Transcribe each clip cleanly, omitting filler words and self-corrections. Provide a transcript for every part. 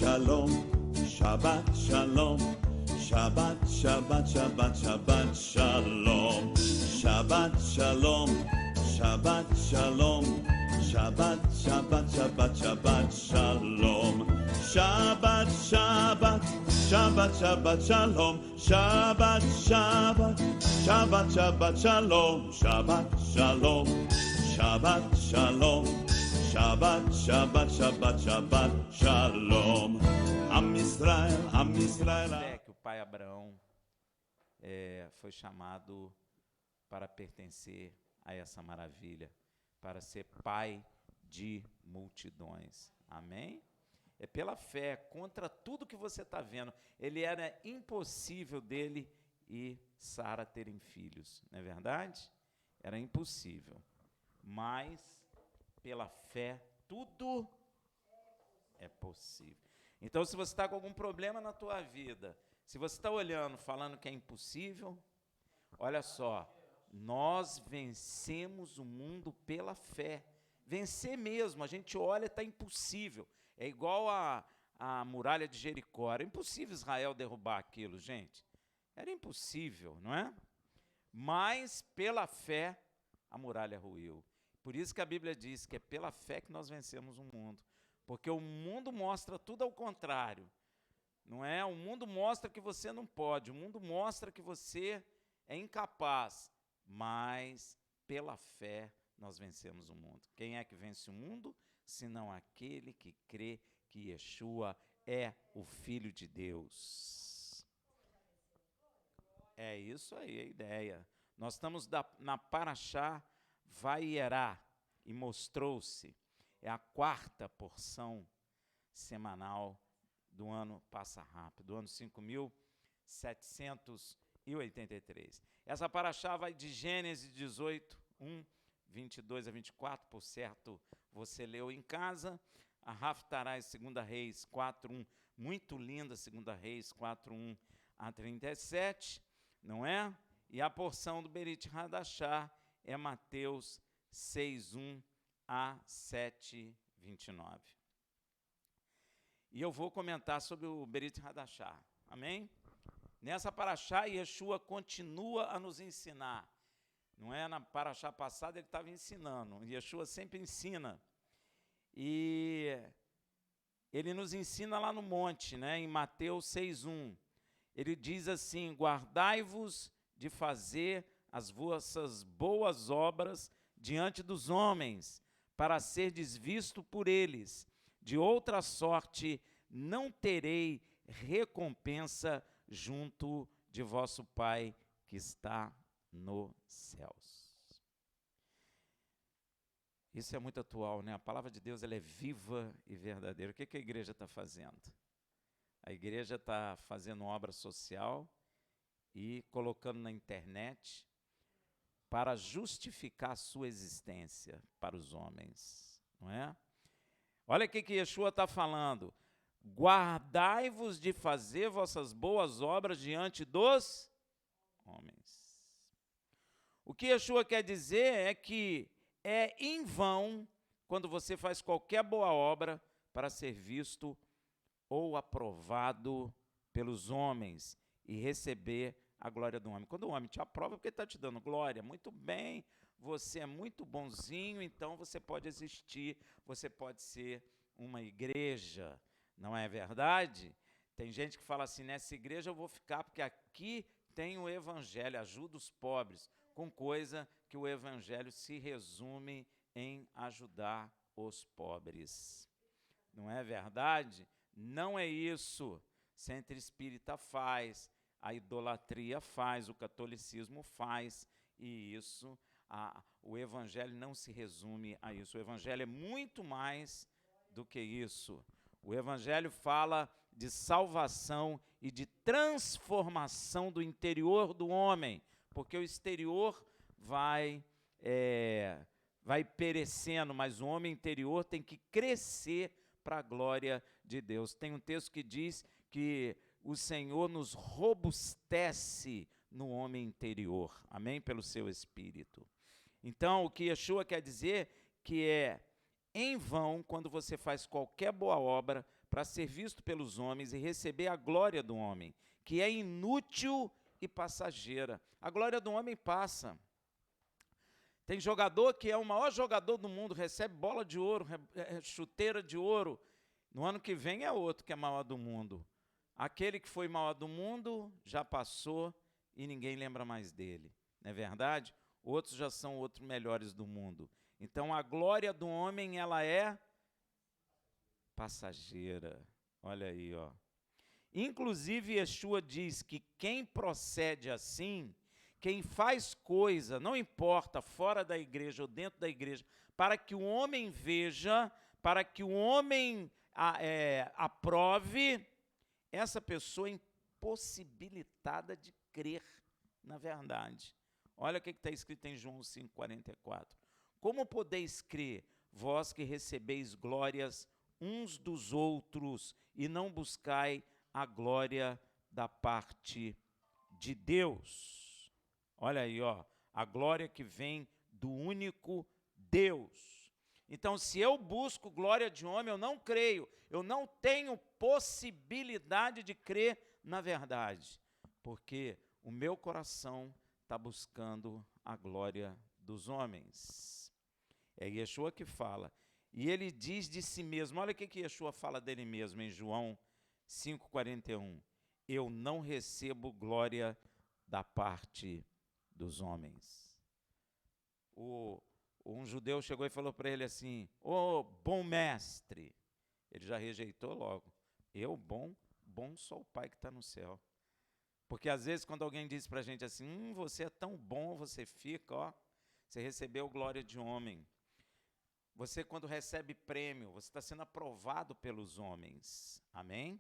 Shalom, Shabbat Shalom, Shabbat Shabbat Shabbat Shabbat Shalom, Shabbat Shalom, Shabbat Shalom, Shabbat Shabbat Shabbat Shabbat Shalom, Shabbat Shabbat Shabbat Shabbat Shalom, Shabbat Shabbat Shabbat Shabbat Shalom, Shabbat Shalom, Shabbat Shalom, Shabbat Shabbat Shabbat Shabbat Shalom. Am Israel. É que o pai Abraão foi chamado para pertencer a essa maravilha, para ser pai de multidões. Amém? É pela fé, contra tudo que você está vendo. Ele era impossível dele e Sara terem filhos, não é verdade? Era impossível. Mas, pela fé, tudo é possível. Então, se você está com algum problema na tua vida, se você está olhando, falando que é impossível, olha só, nós vencemos o mundo pela fé. Vencer mesmo, a gente olha e está impossível. É igual a muralha de Jericó. Era impossível Israel derrubar aquilo, gente. Era impossível, não é? Mas, pela fé, a muralha ruiu. Por isso que a Bíblia diz que é pela fé que nós vencemos o mundo. Porque o mundo mostra tudo ao contrário. Não é? O mundo mostra que você não pode. O mundo mostra que você é incapaz. Mas, pela fé, nós vencemos o mundo. Quem é que vence o mundo? Senão aquele que crê que Yeshua é o Filho de Deus. É isso aí a ideia. Nós estamos na Parashá Vaierá, e mostrou-se. É a 4ª porção semanal do ano passa rápido, do ano 5.783. Essa Parashá vai de Gênesis 18, 1, 22 a 24, por certo, você leu em casa. A Haftará é 2 Reis 4:1, muito linda, 2 Reis 4:1 a 37, não é? E a porção do Berit Hadashá é Mateus 6:1 a 7:29. E eu vou comentar sobre o Berit Hadashá, amém? Nessa Parashá, Yeshua continua a nos ensinar. Não é? Na Parashá passada ele estava ensinando. Yeshua sempre ensina. E ele nos ensina lá no monte, né? Em Mateus 6:1. Ele diz assim: guardai-vos de fazer as vossas boas obras diante dos homens, para serdes visto por eles. De outra sorte, não terei recompensa junto de vosso Pai que está nos céus. Isso é muito atual, né? A palavra de Deus ela é viva e verdadeira. O que a igreja está fazendo? A igreja está fazendo obra social e colocando na internet para justificar a sua existência para os homens, não é? Olha o que Yeshua está falando. Guardai-vos de fazer vossas boas obras diante dos homens. O que Yeshua quer dizer é que é em vão quando você faz qualquer boa obra para ser visto ou aprovado pelos homens e receber a glória do homem. Quando o homem te aprova, é porque ele está te dando glória. Muito bem, você é muito bonzinho, então você pode existir, você pode ser uma igreja. Não é verdade? Tem gente que fala assim, nessa igreja eu vou ficar porque aqui tem o evangelho, ajuda os pobres, com coisa que o evangelho se resume em ajudar os pobres. Não é verdade? Não é isso. Centro Espírita faz, a idolatria faz, o catolicismo faz, e isso, o evangelho não se resume a isso. O evangelho é muito mais do que isso. O evangelho fala de salvação e de transformação do interior do homem, porque o exterior vai perecendo, mas o homem interior tem que crescer para a glória de Deus. Tem um texto que diz que o Senhor nos robustece no homem interior, amém? Pelo seu Espírito. Então, o que Yeshua quer dizer que é em vão quando você faz qualquer boa obra para ser visto pelos homens e receber a glória do homem, que é inútil e passageira. A glória do homem passa. Tem jogador que é o maior jogador do mundo, recebe bola de ouro, chuteira de ouro. No ano que vem é outro que é maior do mundo. Aquele que foi maior do mundo já passou e ninguém lembra mais dele. Não é verdade? Outros já são outros melhores do mundo. Então a glória do homem, ela é passageira. Olha aí, ó. Inclusive, Yeshua diz que quem procede assim, quem faz coisa, não importa, fora da igreja ou dentro da igreja, para que o homem veja, para que o homem aprove, essa pessoa é impossibilitada de crer na verdade. Olha o que está escrito em João 5,44. Como podeis crer, vós que recebeis glórias uns dos outros e não buscai a glória da parte de Deus? Olha aí, ó, a glória que vem do único Deus. Então, se eu busco glória de homem, eu não creio, eu não tenho possibilidade de crer na verdade, porque o meu coração está buscando a glória dos homens. É Yeshua que fala. E ele diz de si mesmo, olha o que Yeshua fala dele mesmo em João 5,41. Eu não recebo glória da parte dos homens. Um judeu chegou e falou para ele assim, ô bom mestre. Ele já rejeitou logo. Eu, bom só o Pai que está no céu. Porque às vezes quando alguém diz para a gente assim, você é tão bom, você fica, ó, você recebeu glória de homem. Você quando recebe prêmio, você está sendo aprovado pelos homens. Amém?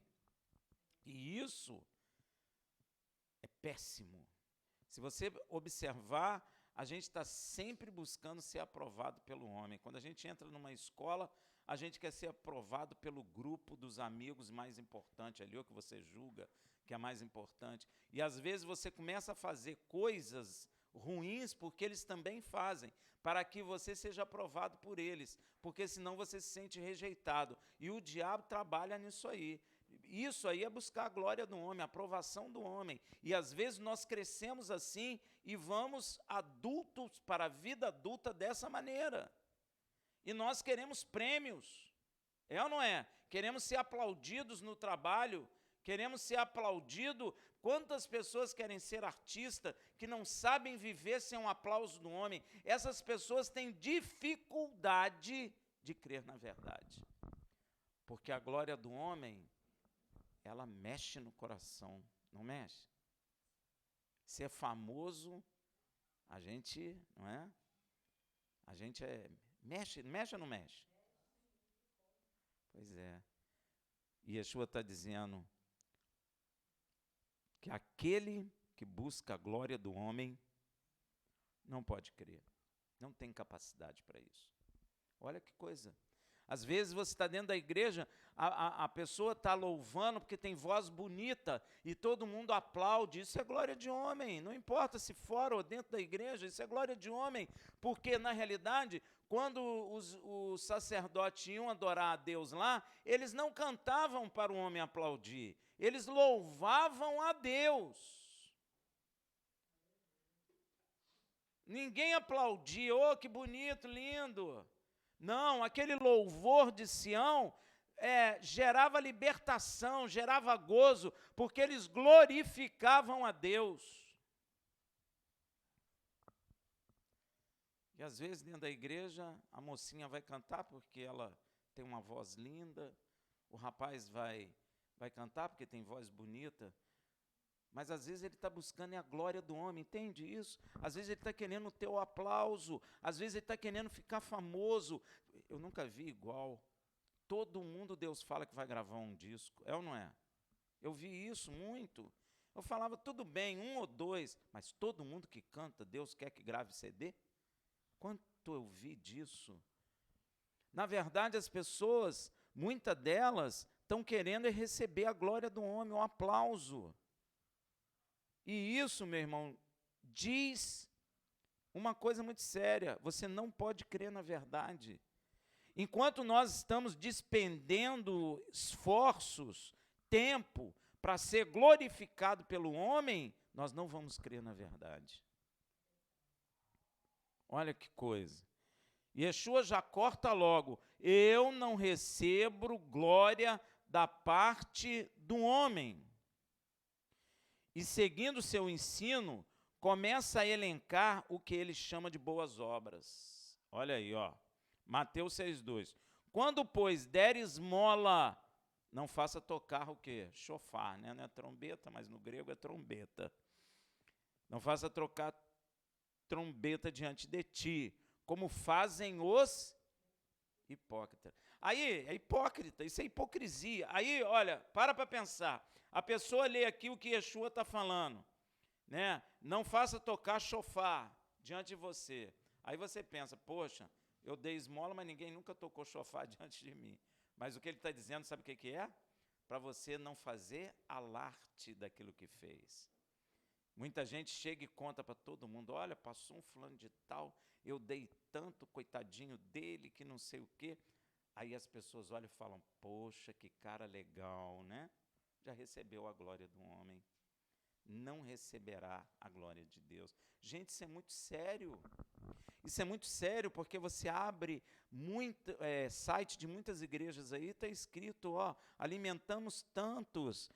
E isso é péssimo. Se você observar, a gente está sempre buscando ser aprovado pelo homem. Quando a gente entra numa escola, a gente quer ser aprovado pelo grupo dos amigos mais importante ali, o que você julga que é mais importante. E às vezes você começa a fazer coisas ruins porque eles também fazem, para que você seja aprovado por eles, porque senão você se sente rejeitado. E o diabo trabalha nisso aí. Isso aí é buscar a glória do homem, a aprovação do homem. E às vezes nós crescemos assim e vamos adultos para a vida adulta dessa maneira. E nós queremos prêmios, é ou não é? Queremos ser aplaudidos no trabalho, queremos ser aplaudidos. Quantas pessoas querem ser artistas que não sabem viver sem um aplauso do homem? Essas pessoas têm dificuldade de crer na verdade. Porque a glória do homem, ela mexe no coração, não mexe? Ser famoso, a gente, não é? A gente mexe ou não mexe? Pois é. E Yeshua está dizendo que aquele que busca a glória do homem não pode crer, não tem capacidade para isso. Olha que coisa. Às vezes você está dentro da igreja, a pessoa está louvando porque tem voz bonita e todo mundo aplaude. Isso é glória de homem, não importa se fora ou dentro da igreja, isso é glória de homem. Porque, na realidade, quando os sacerdotes iam adorar a Deus lá, eles não cantavam para o homem aplaudir, eles louvavam a Deus. Ninguém aplaudia, oh, que bonito, lindo. Não, aquele louvor de Sião gerava libertação, gerava gozo, porque eles glorificavam a Deus. E às vezes dentro da igreja, a mocinha vai cantar porque ela tem uma voz linda, o rapaz vai cantar porque tem voz bonita, mas às vezes ele está buscando a glória do homem, entende isso? Às vezes ele está querendo ter o aplauso, às vezes ele está querendo ficar famoso. Eu nunca vi igual. Todo mundo Deus fala que vai gravar um disco, é ou não é? Eu vi isso muito. Eu falava, tudo bem, 1 ou 2, mas todo mundo que canta, Deus quer que grave CD? Quanto eu vi disso? Na verdade, as pessoas, muitas delas, estão querendo receber a glória do homem, o aplauso. E isso, meu irmão, diz uma coisa muito séria: você não pode crer na verdade. Enquanto nós estamos despendendo esforços, tempo, para ser glorificado pelo homem, nós não vamos crer na verdade. Olha que coisa. Yeshua já corta logo: eu não recebo glória da parte do homem. E seguindo seu ensino, começa a elencar o que ele chama de boas obras. Olha aí, ó. Mateus 6,2. Quando, pois, der esmola, não faça tocar o quê? Chofar, né? Não é trombeta, mas no grego é trombeta. Não faça tocar trombeta diante de ti, como fazem os hipócritas. Aí, é hipócrita, isso é hipocrisia. Aí, olha, para pensar. A pessoa lê aqui o que Yeshua está falando, né? Não faça tocar chofar diante de você. Aí você pensa, poxa, eu dei esmola, mas ninguém nunca tocou chofar diante de mim. Mas o que ele está dizendo, sabe o que é? Para você não fazer alarde daquilo que fez. Muita gente chega e conta para todo mundo, olha, passou um fulano de tal, eu dei tanto, coitadinho dele, que não sei o quê. Aí as pessoas olham e falam, poxa, que cara legal, né? Já recebeu a glória do homem. Não receberá a glória de Deus. Gente, isso é muito sério. Isso é muito sério, porque você abre site de muitas igrejas aí, está escrito, ó, alimentamos tantos,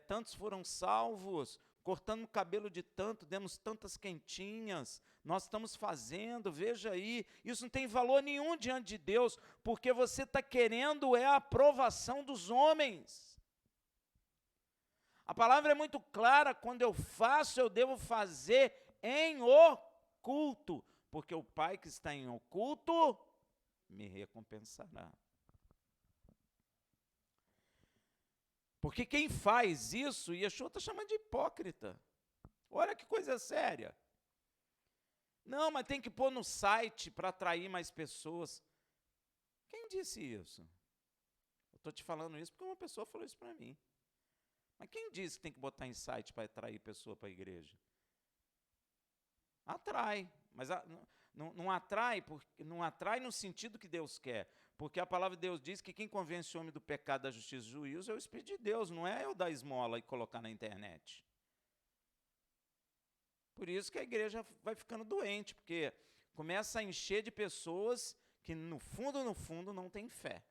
tantos foram salvos, cortando o cabelo de tanto, demos tantas quentinhas, nós estamos fazendo, veja aí, isso não tem valor nenhum diante de Deus, porque você está querendo a aprovação dos homens. A palavra é muito clara, quando eu faço, eu devo fazer em oculto, porque o Pai que está em oculto me recompensará. Porque quem faz isso, Yeshua está chamando de hipócrita. Olha que coisa séria. Não, mas tem que pôr no site para atrair mais pessoas. Quem disse isso? Eu estou te falando isso porque uma pessoa falou isso para mim. Mas quem disse que tem que botar em site para atrair pessoa para a igreja? Atrai, mas não atrai, não atrai no sentido que Deus quer. Porque a palavra de Deus diz que quem convence o homem do pecado, da justiça e do juízo é o Espírito de Deus, não é eu dar esmola e colocar na internet. Por isso que a igreja vai ficando doente, porque começa a encher de pessoas que no fundo, não têm fé.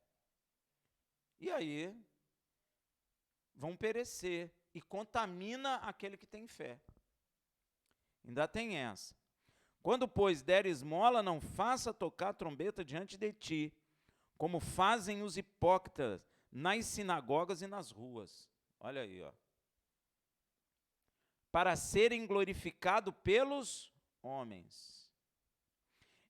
E aí vão perecer e contamina aquele que tem fé. Ainda tem essa. Quando, pois, der esmola, não faça tocar trombeta diante de ti, como fazem os hipócritas nas sinagogas e nas ruas. Olha aí, ó. Para serem glorificados pelos homens.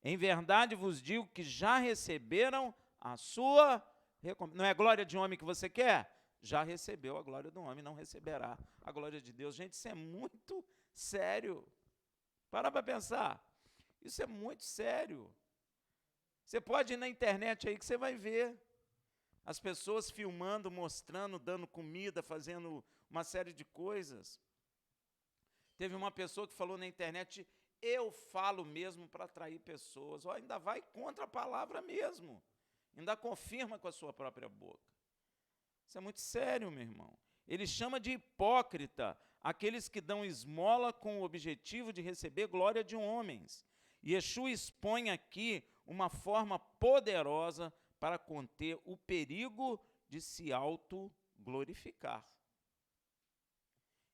Em verdade vos digo que já receberam a sua recompensa. Não é glória de homem que você quer? Já recebeu a glória do homem, não receberá a glória de Deus. Gente, isso é muito sério. Para pensar. Isso é muito sério. Você pode ir na internet aí que você vai ver as pessoas filmando, mostrando, dando comida, fazendo uma série de coisas. Teve uma pessoa que falou na internet, eu falo mesmo para atrair pessoas. Ó, ainda vai contra a palavra mesmo. Ainda confirma com a sua própria boca. Isso é muito sério, meu irmão. Ele chama de hipócrita aqueles que dão esmola com o objetivo de receber glória de homens. E Yeshua expõe aqui uma forma poderosa para conter o perigo de se autoglorificar.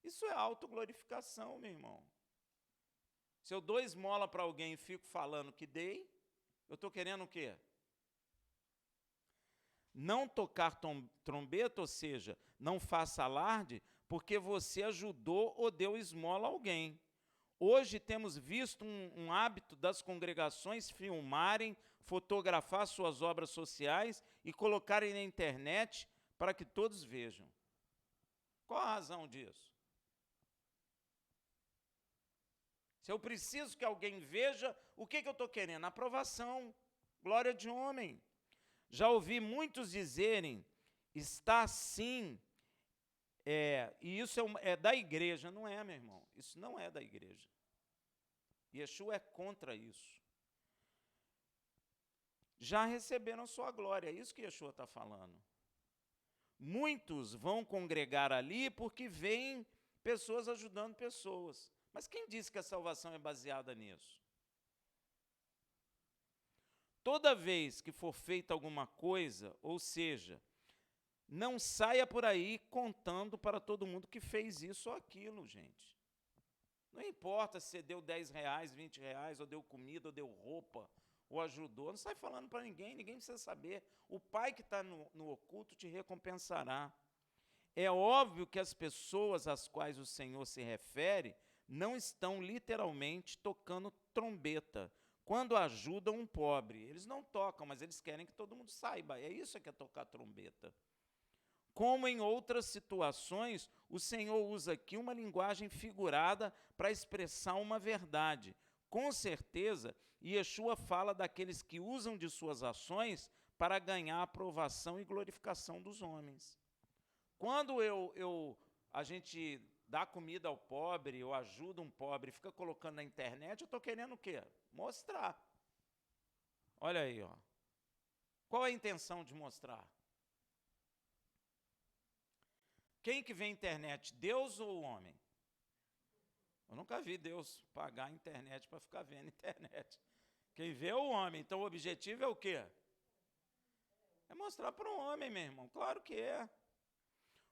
Isso é autoglorificação, meu irmão. Se eu dou esmola para alguém e fico falando que dei, eu estou querendo o quê? Não tocar trombeta, ou seja, não faça alarde, porque você ajudou ou deu esmola a alguém. Hoje temos visto um hábito das congregações filmarem, fotografar suas obras sociais e colocarem na internet para que todos vejam. Qual a razão disso? Se eu preciso que alguém veja, o que eu estou querendo? Aprovação, glória de homem. Já ouvi muitos dizerem, está sim, e isso é da igreja. Não é, meu irmão, isso não é da igreja. Yeshua é contra isso. já receberam sua glória. É isso que Yeshua está falando. Muitos vão congregar ali porque veem pessoas ajudando pessoas. Mas quem disse que a salvação é baseada nisso? Toda vez que for feita alguma coisa, ou seja, não saia por aí contando para todo mundo que fez isso ou aquilo, gente. Não importa se você deu 10 reais, 20 reais, ou deu comida, ou deu roupa, ou ajudou. Não sai falando para ninguém, ninguém precisa saber. O Pai que está no oculto te recompensará. É óbvio que as pessoas às quais o Senhor se refere não estão literalmente tocando trombeta quando ajudam um pobre. Eles não tocam, mas eles querem que todo mundo saiba. É isso que é tocar trombeta. Como em outras situações, o Senhor usa aqui uma linguagem figurada para expressar uma verdade. Com certeza, Yeshua fala daqueles que usam de suas ações para ganhar a aprovação e glorificação dos homens. Quando a gente dá comida ao pobre, ou ajuda um pobre e fica colocando na internet, eu estou querendo o quê? Mostrar. Olha aí, ó. Qual é a intenção de mostrar? Quem que vê a internet, Deus ou o homem? Eu nunca vi Deus pagar a internet para ficar vendo a internet. Quem vê é o homem. Então o objetivo é o quê? É mostrar para o homem, meu irmão. Claro que é.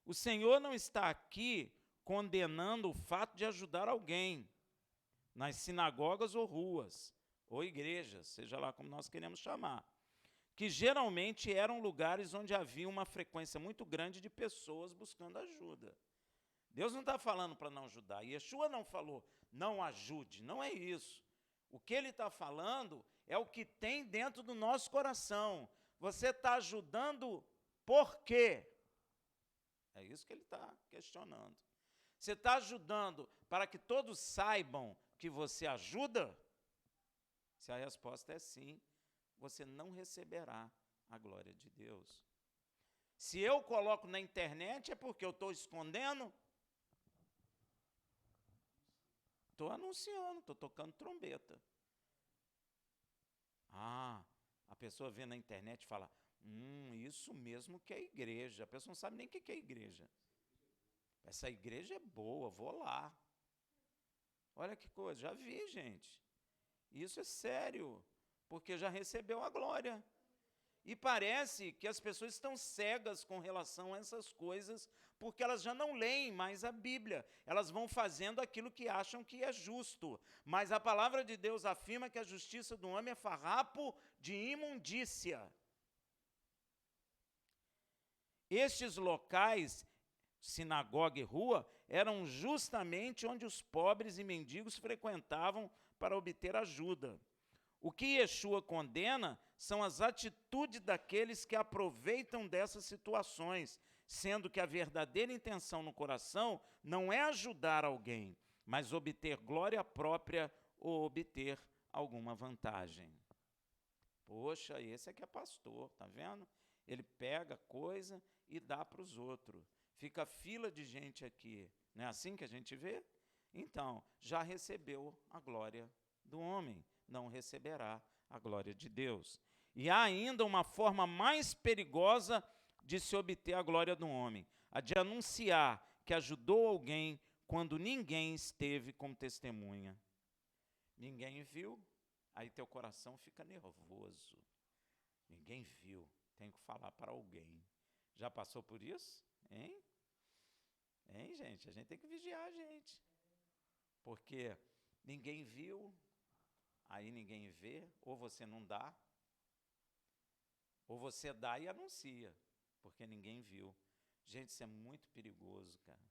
O Senhor não está aqui condenando o fato de ajudar alguém nas sinagogas ou ruas, ou igrejas, seja lá como nós queremos chamar, que geralmente eram lugares onde havia uma frequência muito grande de pessoas buscando ajuda. Deus não está falando para não ajudar. Yeshua não falou, não ajude, não é isso. O que ele está falando é o que tem dentro do nosso coração. Você está ajudando por quê? É isso que ele está questionando. Você está ajudando para que todos saibam que você ajuda? Se a resposta é sim, você não receberá a glória de Deus. Se eu coloco na internet, é porque eu estou escondendo? Estou anunciando, estou tocando trombeta. Ah, a pessoa vê na internet e fala, isso mesmo que é igreja. A pessoa não sabe nem o que é igreja. Essa igreja é boa, vou lá. Olha que coisa, já vi, gente. Isso é sério, porque já recebeu a glória. E parece que as pessoas estão cegas com relação a essas coisas, porque elas já não leem mais a Bíblia. Elas vão fazendo aquilo que acham que é justo. Mas a palavra de Deus afirma que a justiça do homem é farrapo de imundícia. Estes locais, sinagoga e rua, eram justamente onde os pobres e mendigos frequentavam para obter ajuda. O que Yeshua condena são as atitudes daqueles que aproveitam dessas situações, sendo que a verdadeira intenção no coração não é ajudar alguém, mas obter glória própria ou obter alguma vantagem. Poxa, esse aqui é pastor, tá vendo? Ele pega coisa e dá para os outros. Fica fila de gente aqui. Não é assim que a gente vê? Então, já recebeu a glória do homem, não receberá a glória de Deus. E há ainda uma forma mais perigosa de se obter a glória do homem, a de anunciar que ajudou alguém quando ninguém esteve como testemunha. Ninguém viu, aí teu coração fica nervoso. Ninguém viu, tenho que falar para alguém. Já passou por isso? Hein? Hein, gente? A gente tem que vigiar a gente. Porque ninguém viu, aí ninguém vê, ou você não dá, ou você dá e anuncia, porque ninguém viu. Gente, isso é muito perigoso, cara.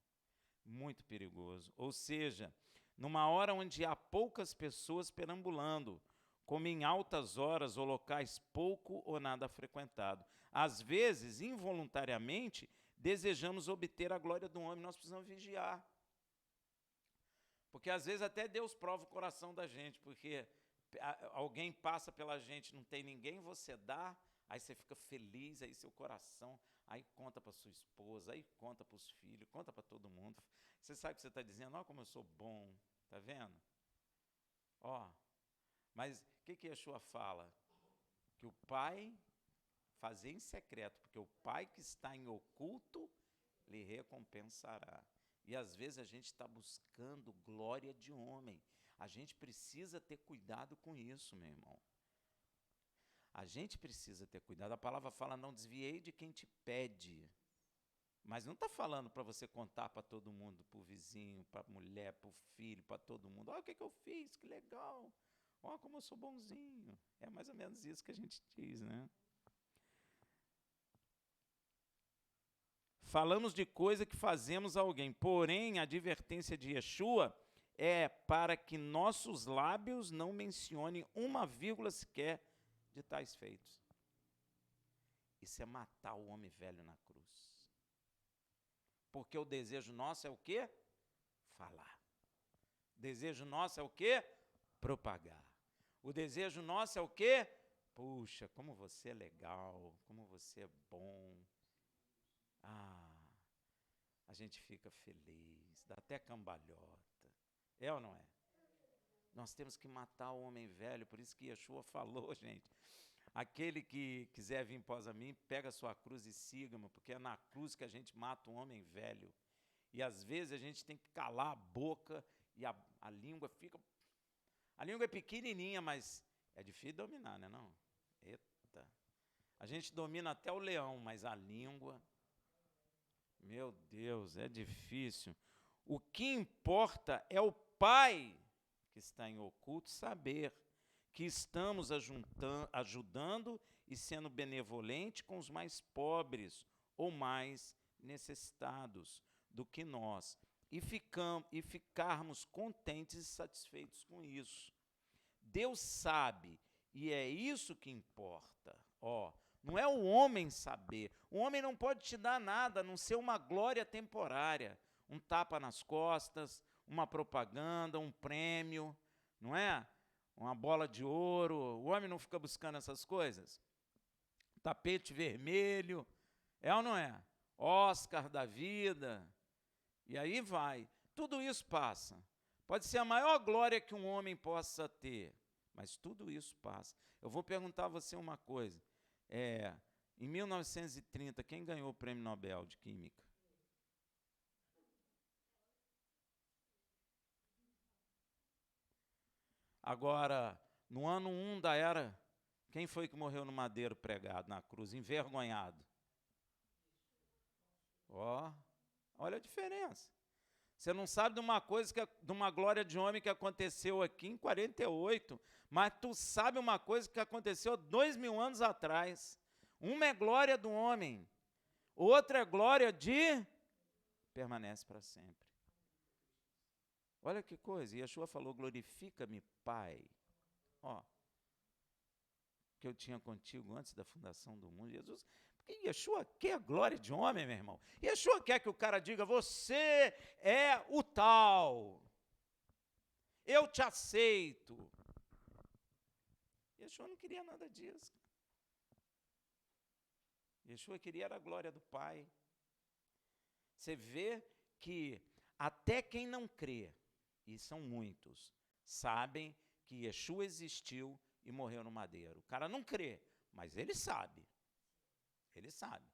Muito perigoso. Ou seja, numa hora onde há poucas pessoas perambulando, como em altas horas ou locais pouco ou nada frequentados. Às vezes, involuntariamente, desejamos obter a glória do homem, nós precisamos vigiar. Porque às vezes até Deus prova o coração da gente, porque alguém passa pela gente, não tem ninguém, você dá, aí você fica feliz, aí seu coração, aí conta para sua esposa, aí conta para os filhos, conta para todo mundo. Você sabe o que você está dizendo? Ó, como eu sou bom, tá vendo? Ó, mas o que Yeshua fala? que o Pai fazer em secreto, porque o Pai que está em oculto lhe recompensará. E às vezes a gente está buscando glória de homem. A gente precisa ter cuidado com isso, meu irmão. A gente precisa ter cuidado. A palavra fala, não desviei de quem te pede. Mas não está falando para você contar para todo mundo, para o vizinho, para a mulher, para o filho, para todo mundo. Olha o que eu fiz, que legal. Olha como eu sou bonzinho. É mais ou menos isso que a gente diz, né? Falamos de coisa que fazemos a alguém, porém a advertência de Yeshua é para que nossos lábios não mencionem uma vírgula sequer de tais feitos. Isso é matar o homem velho na cruz. Porque o desejo nosso é o quê? Falar. O desejo nosso é o quê? Propagar. O desejo nosso é o quê? Puxa, como você é legal, como você é bom. A gente fica feliz, dá até cambalhota. É ou não é? Nós temos que matar o homem velho, por isso que Yeshua falou, gente. Aquele que quiser vir após a mim, pega a sua cruz e siga-me, porque é na cruz que a gente mata o homem velho. E às vezes a gente tem que calar a boca e a língua fica... A língua é pequenininha, mas é difícil dominar, né não? Eita! A gente domina até o leão, mas a língua... Meu Deus, é difícil. O que importa é o Pai que está em oculto saber que estamos ajudando e sendo benevolente com os mais pobres ou mais necessitados do que nós, e ficarmos contentes e satisfeitos com isso. Deus sabe, e é isso que importa. Não é o homem saber. O homem não pode te dar nada, a não ser uma glória temporária, um tapa nas costas, uma propaganda, um prêmio, não é? Uma bola de ouro. O homem não fica buscando essas coisas? Tapete vermelho, é ou não é? Oscar da vida, e aí vai. Tudo isso passa. Pode ser a maior glória que um homem possa ter, mas tudo isso passa. Eu vou perguntar a você uma coisa. Em 1930, quem ganhou o Prêmio Nobel de Química? Agora, no ano 1 da era, quem foi que morreu no madeiro pregado na cruz, envergonhado? Olha a diferença. Você não sabe de uma coisa, de uma glória de homem que aconteceu aqui em 48, mas tu sabe uma coisa que aconteceu 2000 anos atrás. Uma é glória do homem, outra é glória de... permanece para sempre. Olha que coisa, Yeshua falou, glorifica-me, Pai, que eu tinha contigo antes da fundação do mundo. Jesus, porque Yeshua quer a glória de homem, meu irmão. Yeshua quer que o cara diga, você é o tal, eu te aceito. Yeshua não queria nada disso. Yeshua queria a glória do Pai. Você vê que até quem não crê, e são muitos, sabem que Yeshua existiu e morreu no madeiro. O cara não crê, mas ele sabe. Ele sabe.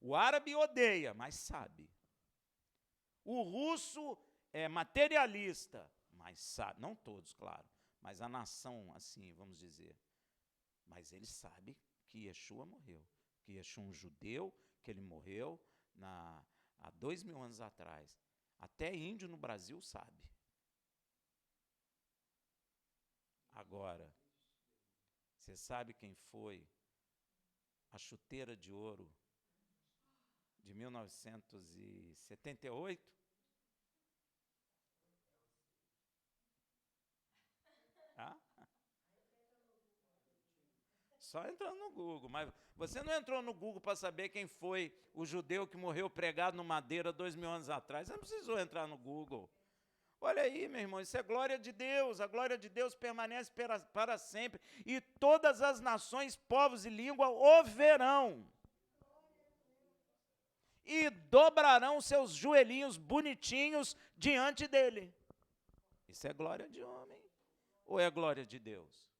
O árabe odeia, mas sabe. O russo é materialista, mas sabe. Não todos, claro, mas a nação, assim, vamos dizer. Mas ele sabe que Yeshua morreu. Que Yeshua é um judeu, que ele morreu há 2000 anos atrás. Até índio no Brasil sabe. Agora, você sabe quem foi a chuteira de ouro de 1978? Só entrando no Google, mas você não entrou no Google para saber quem foi o judeu que morreu pregado no madeira 2000 anos atrás. Você não precisou entrar no Google. Olha aí, meu irmão, isso é glória de Deus. A glória de Deus permanece para sempre. E todas as nações, povos e língua o verão. E dobrarão seus joelhinhos bonitinhos diante dele. Isso é glória de homem? Ou é glória de Deus?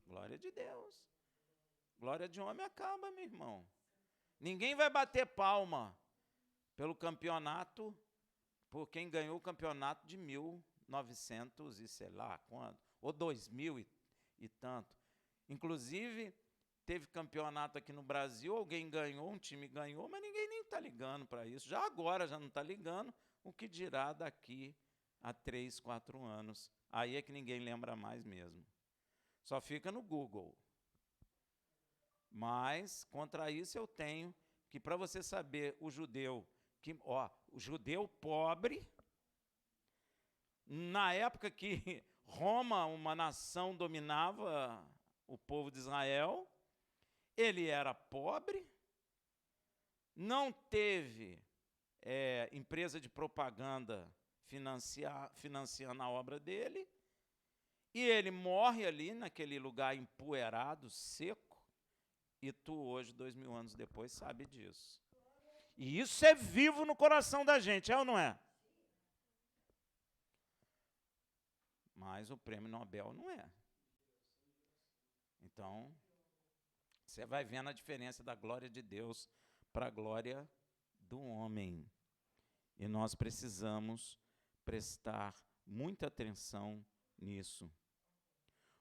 Glória de Deus. Glória de homem acaba, meu irmão. Ninguém vai bater palma pelo campeonato, por quem ganhou o campeonato de 1900 e sei lá quando, ou 2000 e tanto. Inclusive, teve campeonato aqui no Brasil, alguém ganhou, um time ganhou, mas ninguém nem está ligando para isso. Já agora já não está ligando, o que dirá daqui a 3, 4 anos. Aí é que ninguém lembra mais mesmo. Só fica no Google. Mas, contra isso, eu tenho que, para você saber, o judeu pobre, na época que Roma, uma nação, dominava o povo de Israel, ele era pobre, não teve empresa de propaganda financiando a obra dele, e ele morre ali naquele lugar empoeirado, seco, e tu hoje, 2000 anos depois, sabe disso. E isso é vivo no coração da gente, é ou não é? Mas o prêmio Nobel não é. Então, você vai vendo a diferença da glória de Deus para a glória do homem. E nós precisamos prestar muita atenção nisso.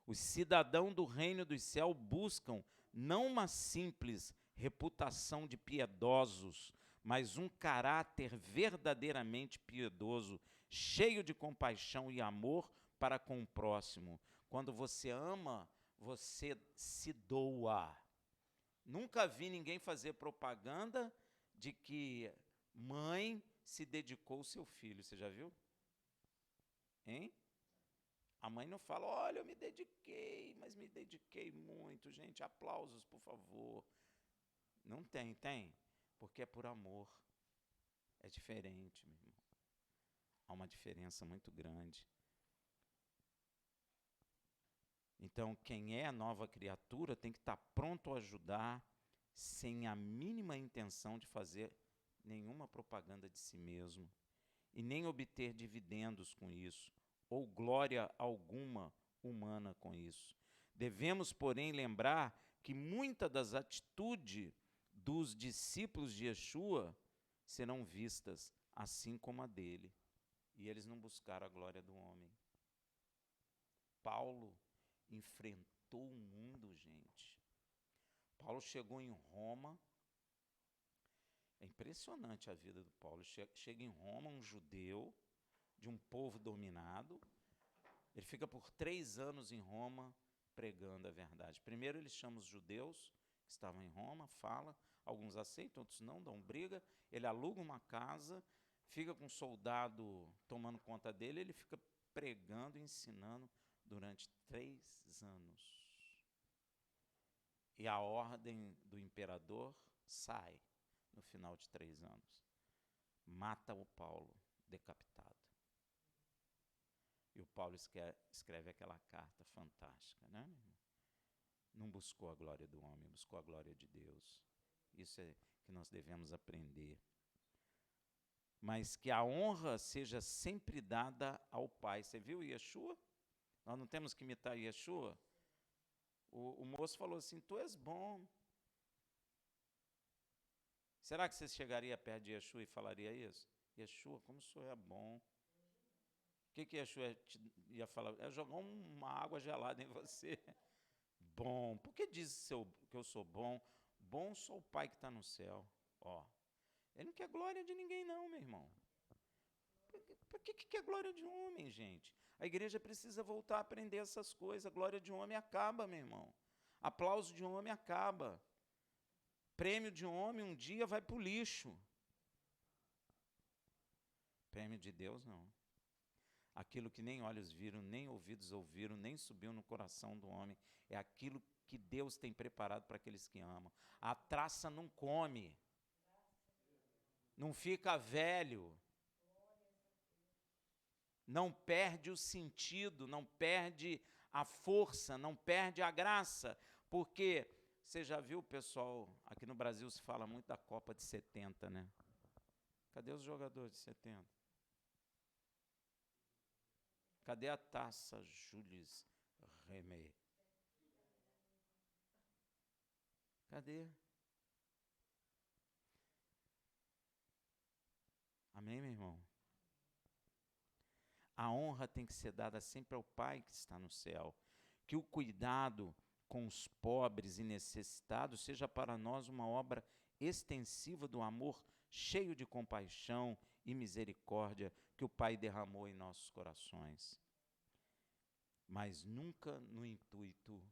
Os cidadãos do reino dos céus buscam não uma simples reputação de piedosos, mas um caráter verdadeiramente piedoso, cheio de compaixão e amor para com o próximo. Quando você ama, você se doa. Nunca vi ninguém fazer propaganda de que mãe se dedicou ao seu filho. Você já viu? Hein? A mãe não fala, olha, eu me dediquei, mas me dediquei muito. Gente, aplausos, por favor. Não tem? Porque é por amor. É diferente, meu irmão. Há uma diferença muito grande. Então, quem é a nova criatura tem que estar pronto a ajudar, sem a mínima intenção de fazer nenhuma propaganda de si mesmo, e nem obter dividendos com isso, ou glória alguma humana com isso. Devemos, porém, lembrar que muitas das atitudes dos discípulos de Yeshua serão vistas assim como a dele, e eles não buscaram a glória do homem. Paulo enfrentou o mundo, gente. Paulo chegou em Roma. É impressionante a vida do Paulo. Chega em Roma, um judeu, de um povo dominado. Ele fica por 3 anos em Roma pregando a verdade. Primeiro ele chama os judeus que estavam em Roma, fala, alguns aceitam, outros não, dão briga. Ele aluga uma casa, fica com um soldado tomando conta dele, ele fica pregando e ensinando durante 3 anos. E a ordem do imperador sai no final de 3 anos. Mata o Paulo, decapitado. E o Paulo escreve aquela carta fantástica, né? Não buscou a glória do homem, buscou a glória de Deus. Isso é que nós devemos aprender. Mas que a honra seja sempre dada ao Pai. Você viu Yeshua? Nós não temos que imitar Yeshua? O moço falou assim, tu és bom. Será que você chegaria perto de Yeshua e falaria isso? Yeshua, como o senhor é bom. O que Yeshua ia falar? É jogar uma água gelada em você. Bom. Por que diz que eu sou bom? Bom só o Pai que está no céu. Ó, ele não quer glória de ninguém não, meu irmão. Por que quer glória de homem, gente? A igreja precisa voltar a aprender essas coisas. A glória de homem acaba, meu irmão. Aplauso de homem acaba. Prêmio de homem um dia vai para o lixo. Prêmio de Deus, não. Aquilo que nem olhos viram, nem ouvidos ouviram, nem subiu no coração do homem, é aquilo que Deus tem preparado para aqueles que amam. A traça não come, não fica velho, não perde o sentido, não perde a força, não perde a graça, porque você já viu, pessoal, aqui no Brasil se fala muito da Copa de 70, né? Cadê os jogadores de 70? Cadê a taça Jules Rimet? Cadê? Amém, meu irmão? A honra tem que ser dada sempre ao Pai que está no céu. Que o cuidado com os pobres e necessitados seja para nós uma obra extensiva do amor, cheio de compaixão e misericórdia que o Pai derramou em nossos corações. Mas nunca no intuito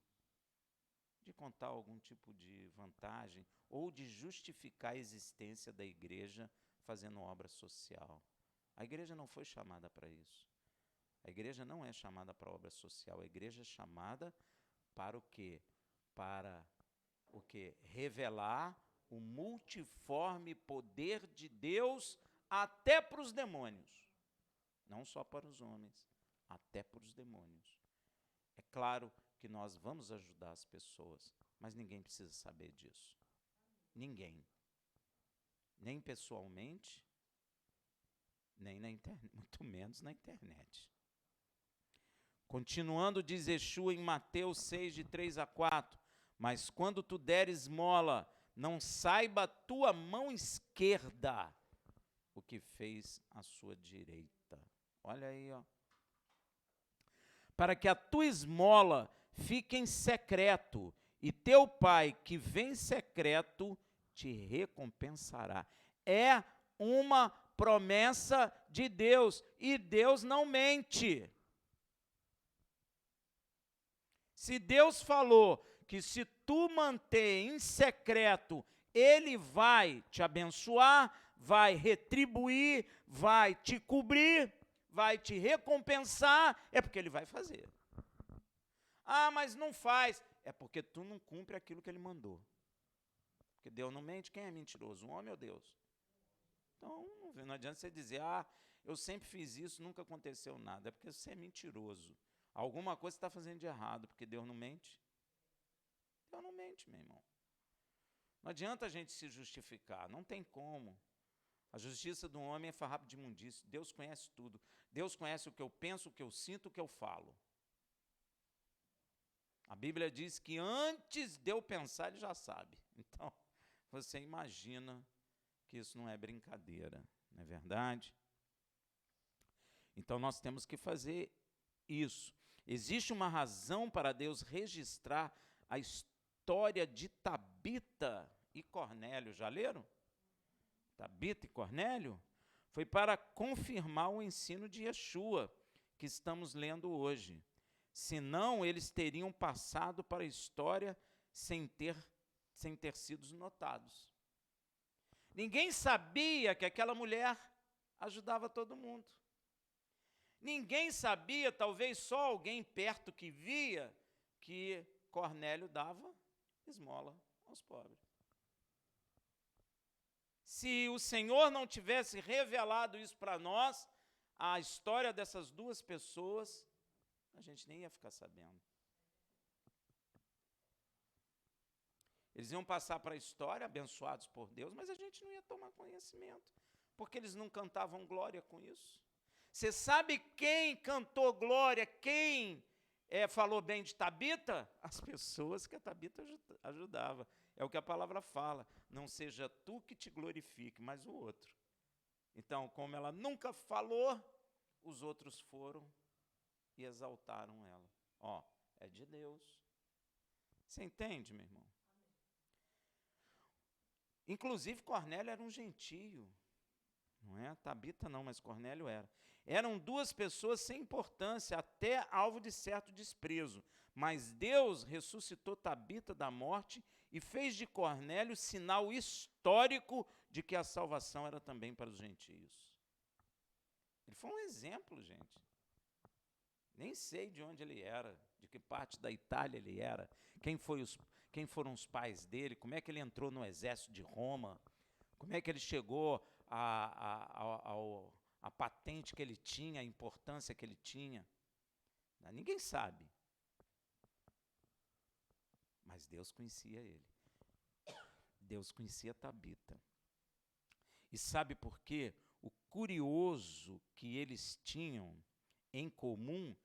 de contar algum tipo de vantagem ou de justificar a existência da igreja fazendo obra social. A igreja não foi chamada para isso. A igreja não é chamada para obra social. A igreja é chamada para o quê? Para o quê? Revelar o multiforme poder de Deus até para os demônios. Não só para os homens, até para os demônios. É claro que nós vamos ajudar as pessoas, mas ninguém precisa saber disso. Ninguém. Nem pessoalmente, nem na internet, muito menos na internet. Continuando, diz Yeshua em Mateus 6, de 3 a 4, mas quando tu deres esmola, não saiba a tua mão esquerda o que fez a sua direita. Olha aí, ó. Para que a tua esmola fique em secreto, e teu Pai que vem em secreto te recompensará. É uma promessa de Deus, e Deus não mente. Se Deus falou que se tu manter em secreto, Ele vai te abençoar, vai retribuir, vai te cobrir, vai te recompensar, é porque Ele vai fazer. Ah, mas não faz. É porque tu não cumpre aquilo que Ele mandou. Porque Deus não mente. Quem é mentiroso? Um homem ou Deus? Então, não adianta você dizer, eu sempre fiz isso, nunca aconteceu nada. É porque você é mentiroso. Alguma coisa você está fazendo de errado, porque Deus não mente. Deus não mente, meu irmão. Não adianta a gente se justificar, não tem como. A justiça do homem é farrapo de imundício. Deus conhece tudo. Deus conhece o que eu penso, o que eu sinto, o que eu falo. A Bíblia diz que antes de eu pensar, Ele já sabe. Então, você imagina que isso não é brincadeira, não é verdade? Então, nós temos que fazer isso. Existe uma razão para Deus registrar a história de Tabita e Cornélio. Já leram? Tabita e Cornélio? Foi para confirmar o ensino de Yeshua, que estamos lendo hoje. Senão, eles teriam passado para a história sem ter sido notados. Ninguém sabia que aquela mulher ajudava todo mundo. Ninguém sabia, talvez só alguém perto que via, que Cornélio dava esmola aos pobres. Se o Senhor não tivesse revelado isso para nós, a história dessas duas pessoas, a gente nem ia ficar sabendo. Eles iam passar para a história, abençoados por Deus, mas a gente não ia tomar conhecimento, porque eles não cantavam glória com isso. Você sabe quem cantou glória, quem falou bem de Tabita? As pessoas que a Tabita ajudava. É o que a palavra fala. Não seja tu que te glorifique, mas o outro. Então, como ela nunca falou, os outros foram e exaltaram ela. Ó, é de Deus. Você entende, meu irmão? Inclusive, Cornélio era um gentio. Não é Tabita não, mas Cornélio era. Eram duas pessoas sem importância, até alvo de certo desprezo. Mas Deus ressuscitou Tabita da morte e fez de Cornélio sinal histórico de que a salvação era também para os gentios. Ele foi um exemplo, gente. Nem sei de onde ele era, de que parte da Itália ele era, quem foram os pais dele, como é que ele entrou no exército de Roma, como é que ele chegou a patente que ele tinha, a importância que ele tinha. Ninguém sabe. Mas Deus conhecia ele. Deus conhecia Tabita. E sabe por quê? O curioso que eles tinham em comum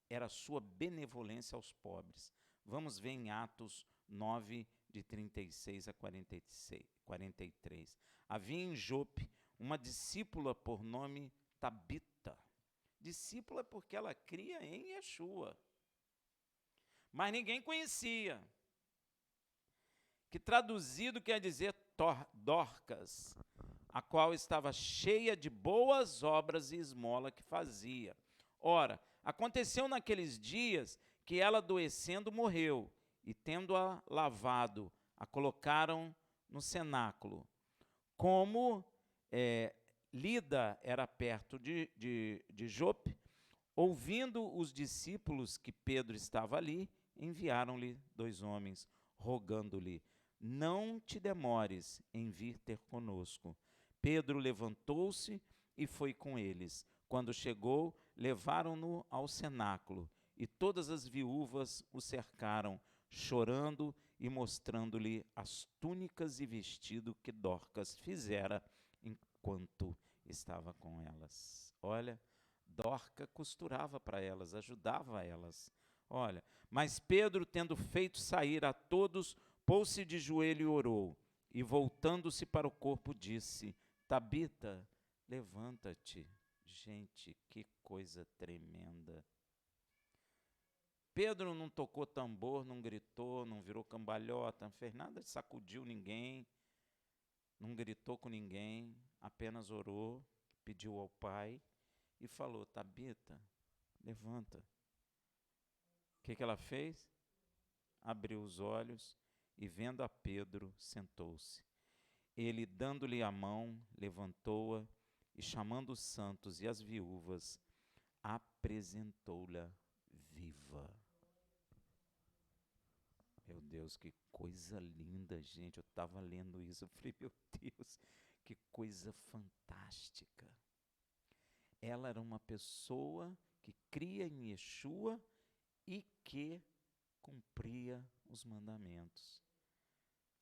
era a sua benevolência aos pobres. Vamos ver em Atos 9, de 36 a 43. Havia em Jope uma discípula por nome Tabita. Discípula porque ela cria em Yeshua. Mas ninguém conhecia. Que traduzido quer dizer Dorcas, a qual estava cheia de boas obras e esmola que fazia. Ora, aconteceu naqueles dias que ela, adoecendo, morreu, e tendo-a lavado, a colocaram no cenáculo. Como Lida era perto de Jope, ouvindo os discípulos que Pedro estava ali, enviaram-lhe 2 homens, rogando-lhe: não te demores em vir ter conosco. Pedro levantou-se e foi com eles. Quando chegou, levaram-no ao cenáculo, e todas as viúvas o cercaram, chorando e mostrando-lhe as túnicas e vestido que Dorcas fizera enquanto estava com elas. Olha, Dorca costurava para elas, ajudava elas. Olha, mas Pedro, tendo feito sair a todos, pôs-se de joelho e orou, e voltando-se para o corpo disse: Tabita, levanta-te. Gente, que coisa tremenda. Pedro não tocou tambor, não gritou, não virou cambalhota, não fez nada, sacudiu ninguém, não gritou com ninguém, apenas orou, pediu ao Pai e falou: Tabita, levanta. O que ela fez? Abriu os olhos e, vendo a Pedro, sentou-se. Ele, dando-lhe a mão, levantou-a e, chamando os santos e as viúvas, apresentou-lha viva. Meu Deus, que coisa linda, gente. Eu estava lendo isso, eu falei, meu Deus, que coisa fantástica. Ela era uma pessoa que cria em Yeshua e que cumpria os mandamentos.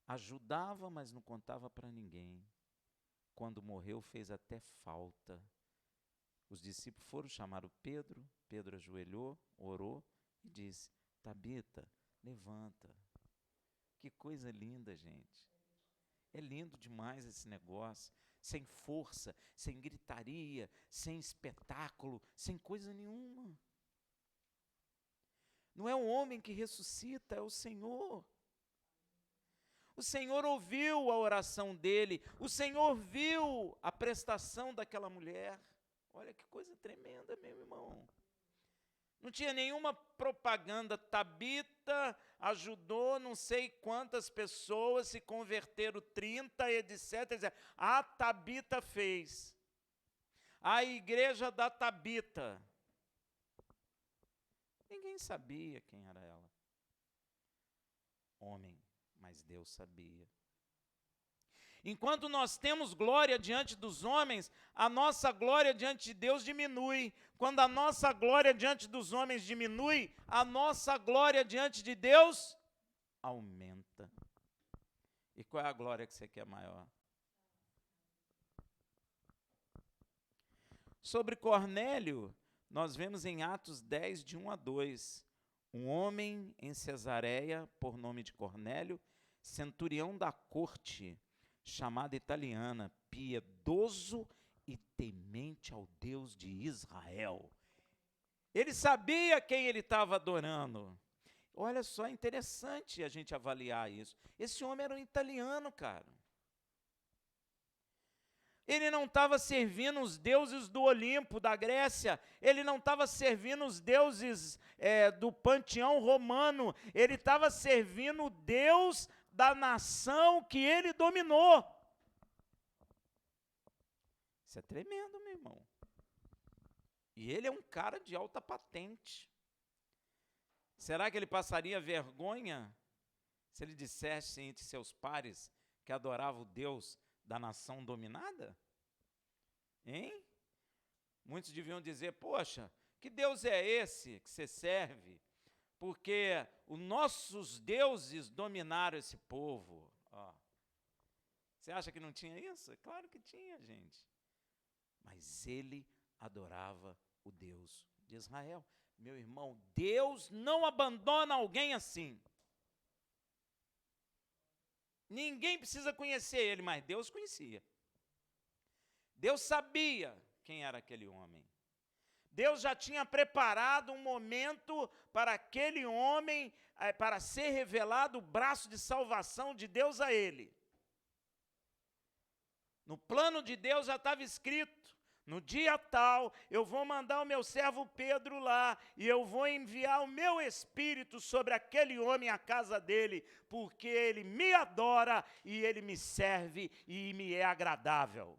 Ajudava, mas não contava para ninguém. Quando morreu, fez até falta. Os discípulos foram chamar o Pedro. Pedro ajoelhou, orou e disse: Tabita, levanta. Que coisa linda, gente. É lindo demais esse negócio. Sem força, sem gritaria, sem espetáculo, sem coisa nenhuma. Não é o homem que ressuscita, é o Senhor. O Senhor ouviu a oração dele, o Senhor viu a prestação daquela mulher. Olha que coisa tremenda, meu irmão. Não tinha nenhuma propaganda. Tabita ajudou não sei quantas pessoas, se converteram 30, etc. A Tabita fez. A igreja da Tabita. Ninguém sabia quem era ela. Homem, mas Deus sabia. Enquanto nós temos glória diante dos homens, a nossa glória diante de Deus diminui. Quando a nossa glória diante dos homens diminui, a nossa glória diante de Deus aumenta. E qual é a glória que você quer maior? Sobre Cornélio, nós vemos em Atos 10, de 1 a 2, um homem em Cesareia, por nome de Cornélio, centurião da corte, chamada italiana, piedoso e temente ao Deus de Israel. Ele sabia quem ele estava adorando. Olha só, interessante a gente avaliar isso. Esse homem era um italiano, cara. Ele não estava servindo os deuses do Olimpo, da Grécia. Ele não estava servindo os deuses do panteão romano. Ele estava servindo o Deus da nação que ele dominou. Isso é tremendo, meu irmão. E ele é um cara de alta patente. Será que ele passaria vergonha se ele dissesse entre seus pares que adorava o Deus da nação dominada? Hein? Muitos deviam dizer: poxa, que Deus é esse que você serve? Porque os nossos deuses dominaram esse povo. Ó. Você acha que não tinha isso? Claro que tinha, gente. Mas ele adorava o Deus de Israel. Meu irmão, Deus não abandona alguém assim. Ninguém precisa conhecer ele, mas Deus conhecia. Deus sabia quem era aquele homem. Deus já tinha preparado um momento para aquele homem, para ser revelado o braço de salvação de Deus a ele. No plano de Deus já estava escrito, no dia tal, eu vou mandar o meu servo Pedro lá, e eu vou enviar o meu espírito sobre aquele homem, a casa dele, porque ele me adora, e ele me serve, e me é agradável.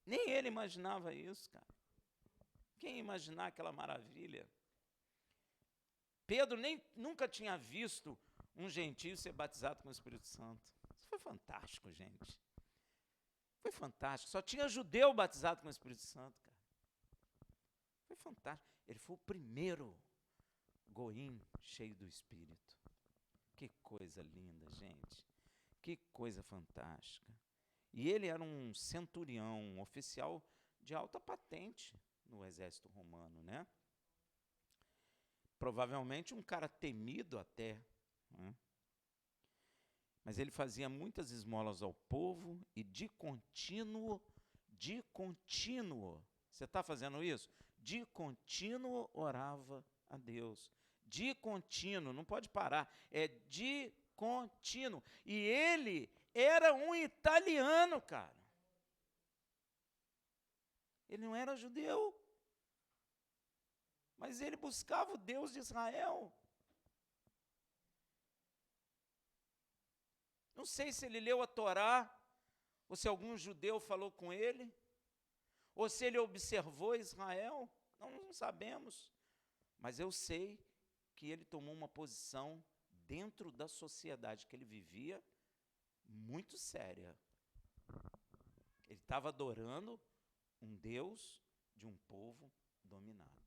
Nem ele imaginava isso, cara. Quem ia imaginar aquela maravilha? Pedro nunca tinha visto um gentio ser batizado com o Espírito Santo. Isso foi fantástico, gente. Foi fantástico. Só tinha judeu batizado com o Espírito Santo, cara. Foi fantástico. Ele foi o primeiro goim cheio do Espírito. Que coisa linda, gente. Que coisa fantástica. E ele era um centurião, um oficial de alta patente no exército romano, né? Provavelmente um cara temido até, né? Mas ele fazia muitas esmolas ao povo e de contínuo, você está fazendo isso? De contínuo orava a Deus. De contínuo, não pode parar, é de contínuo. E ele era um italiano, cara. Ele não era judeu, mas ele buscava o Deus de Israel. Não sei se ele leu a Torá, ou se algum judeu falou com ele, ou se ele observou Israel, não sabemos. Mas eu sei que ele tomou uma posição dentro da sociedade que ele vivia, muito séria. Ele estava adorando um Deus de um povo dominado.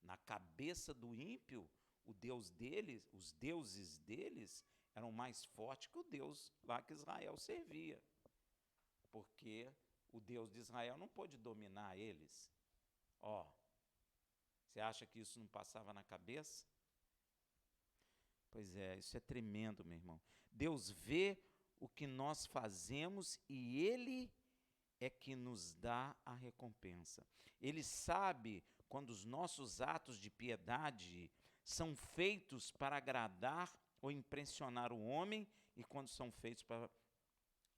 Na cabeça do ímpio, o Deus deles, os deuses deles, eram mais fortes que o Deus lá que Israel servia. Porque o Deus de Israel não pôde dominar eles. Você acha que isso não passava na cabeça? Pois é, isso é tremendo, meu irmão. Deus vê o que nós fazemos e Ele é que nos dá a recompensa. Ele sabe quando os nossos atos de piedade são feitos para agradar ou impressionar o homem e quando são feitos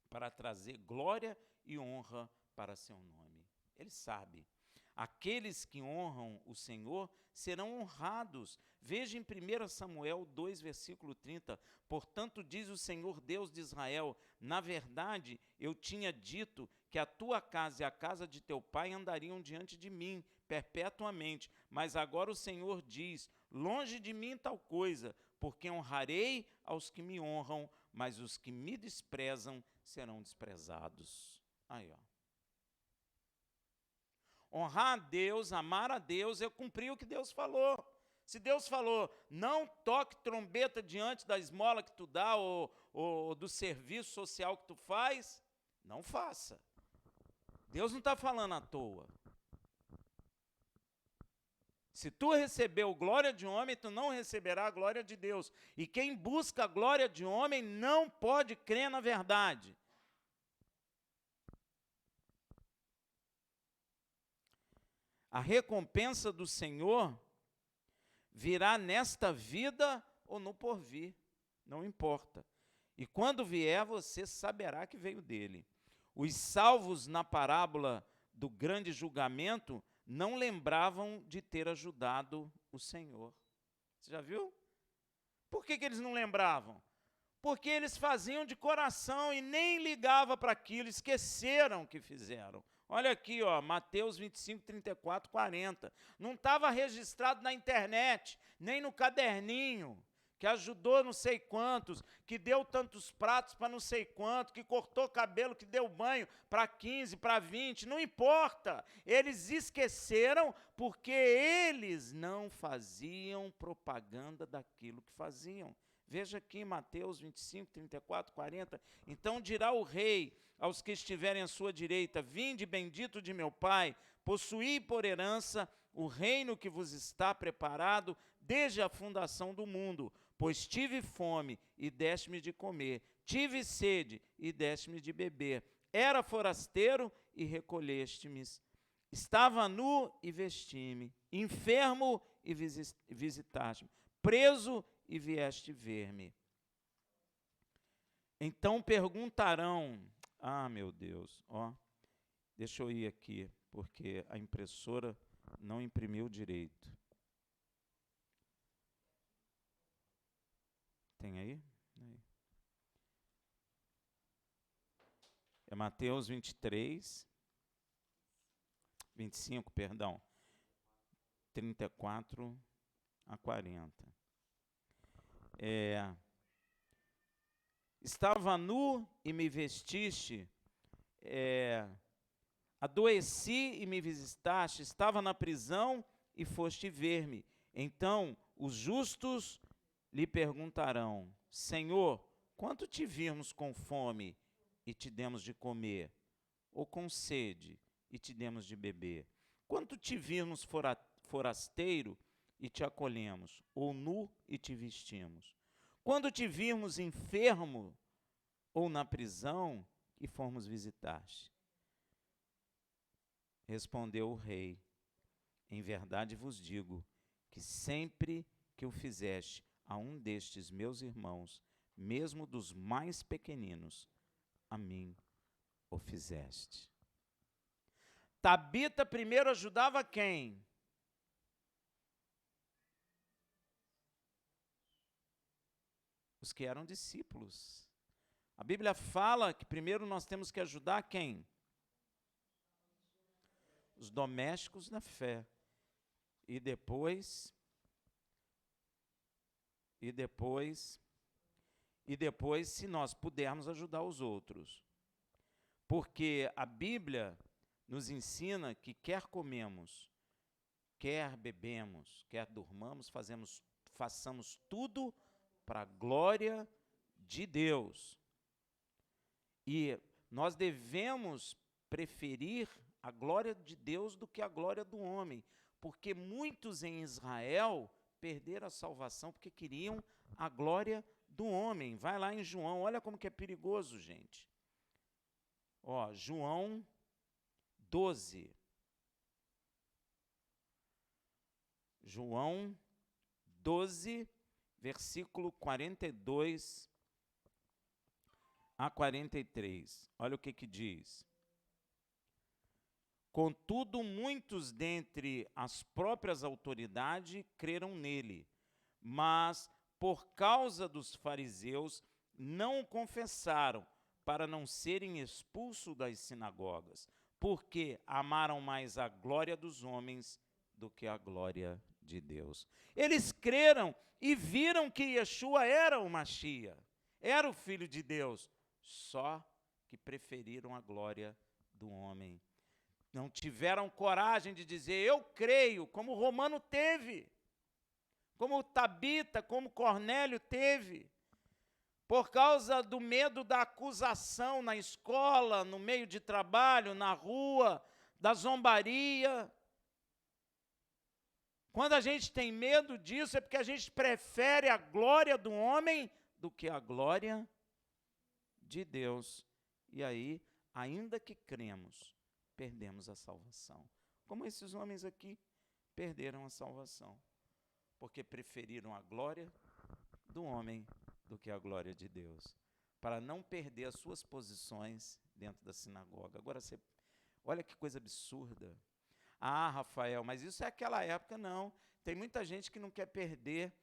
para trazer glória e honra para seu nome. Ele sabe. Aqueles que honram o Senhor serão honrados. Veja em 1 Samuel 2, versículo 30. Portanto, diz o Senhor Deus de Israel, na verdade, eu tinha dito que a tua casa e a casa de teu pai andariam diante de mim perpetuamente. Mas agora o Senhor diz, longe de mim tal coisa, porque honrarei aos que me honram, mas os que me desprezam serão desprezados. Aí, ó. Honrar a Deus, amar a Deus, é cumprir o que Deus falou. Se Deus falou, não toque trombeta diante da esmola que tu dá ou do serviço social que tu faz, não faça. Deus não está falando à toa. Se tu recebeu glória de homem, tu não receberá a glória de Deus. E quem busca a glória de homem não pode crer na verdade. A recompensa do Senhor virá nesta vida ou no porvir, não importa. E quando vier, você saberá que veio dele. Os salvos na parábola do grande julgamento não lembravam de ter ajudado o Senhor. Você já viu? Por que eles não lembravam? Porque eles faziam de coração e nem ligavam para aquilo, esqueceram o que fizeram. Olha aqui, ó, Mateus 25, 34, 40. Não estava registrado na internet, nem no caderninho, que ajudou não sei quantos, que deu tantos pratos para não sei quanto, que cortou cabelo, que deu banho para 15, para 20, não importa. Eles esqueceram porque eles não faziam propaganda daquilo que faziam. Veja aqui Mateus 25, 34, 40. Então dirá o rei aos que estiverem à sua direita, vinde bendito de meu Pai, possuí por herança o reino que vos está preparado desde a fundação do mundo. pois tive fome e deste-me de comer, tive sede e deste-me de beber, era forasteiro e recolheste-me, estava nu e vesti-me, enfermo e visitaste-me, preso e vieste ver-me. Então perguntarão, meu Deus, deixa eu ir aqui, porque a impressora não imprimiu direito. Tem aí? É Mateus 23, 25, perdão, 34 a 40. Estava nu e me vestiste, adoeci e me visitaste, estava na prisão e foste ver-me. Então os justos lhe perguntarão, Senhor, quanto te vimos com fome e te demos de comer, ou com sede e te demos de beber? Quanto te vimos forasteiro e te acolhemos, ou nu e te vestimos? Quando te vimos enfermo ou na prisão e fomos visitar-te? Respondeu o rei, em verdade vos digo, que sempre que o fizeste a um destes meus irmãos, mesmo dos mais pequeninos, a mim o fizeste. Tabita primeiro ajudava quem? Os que eram discípulos. A Bíblia fala que primeiro nós temos que ajudar quem? Os domésticos da fé. E depois, se nós pudermos ajudar os outros. Porque a Bíblia nos ensina que quer comemos, quer bebemos, quer durmamos, façamos tudo para a glória de Deus. E nós devemos preferir a glória de Deus do que a glória do homem, porque muitos em Israel perderam a salvação porque queriam a glória do homem. Vai lá em João, olha como que é perigoso, gente. João 12. João 12, versículo 42 a 43. Olha o que diz. Contudo, muitos dentre as próprias autoridades creram nele, mas por causa dos fariseus não o confessaram, para não serem expulsos das sinagogas, porque amaram mais a glória dos homens do que a glória de Deus. Eles creram e viram que Yeshua era o Mashiach, era o Filho de Deus, só que preferiram a glória do homem. Não tiveram coragem de dizer, eu creio, como o Romano teve, como Tabita, como Cornélio teve. Por causa do medo da acusação na escola, no meio de trabalho, na rua, da zombaria. Quando a gente tem medo disso, é porque a gente prefere a glória do homem do que a glória de Deus. E aí, ainda que cremos, perdemos a salvação. Como esses homens aqui perderam a salvação, porque preferiram a glória do homem do que a glória de Deus, para não perder as suas posições dentro da sinagoga. Agora, olha que coisa absurda. Rafael, mas isso é aquela época, não. Tem muita gente que não quer perder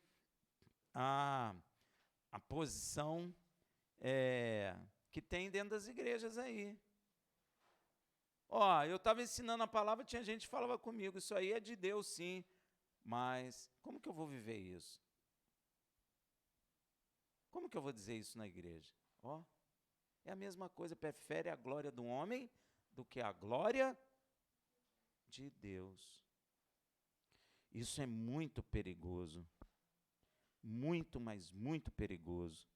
a posição que tem dentro das igrejas aí. Eu estava ensinando a palavra, tinha gente que falava comigo, isso aí é de Deus, sim, mas como que eu vou viver isso? Como que eu vou dizer isso na igreja? É a mesma coisa, prefere a glória do homem do que a glória de Deus. Isso é muito perigoso. Muito, mas muito perigoso.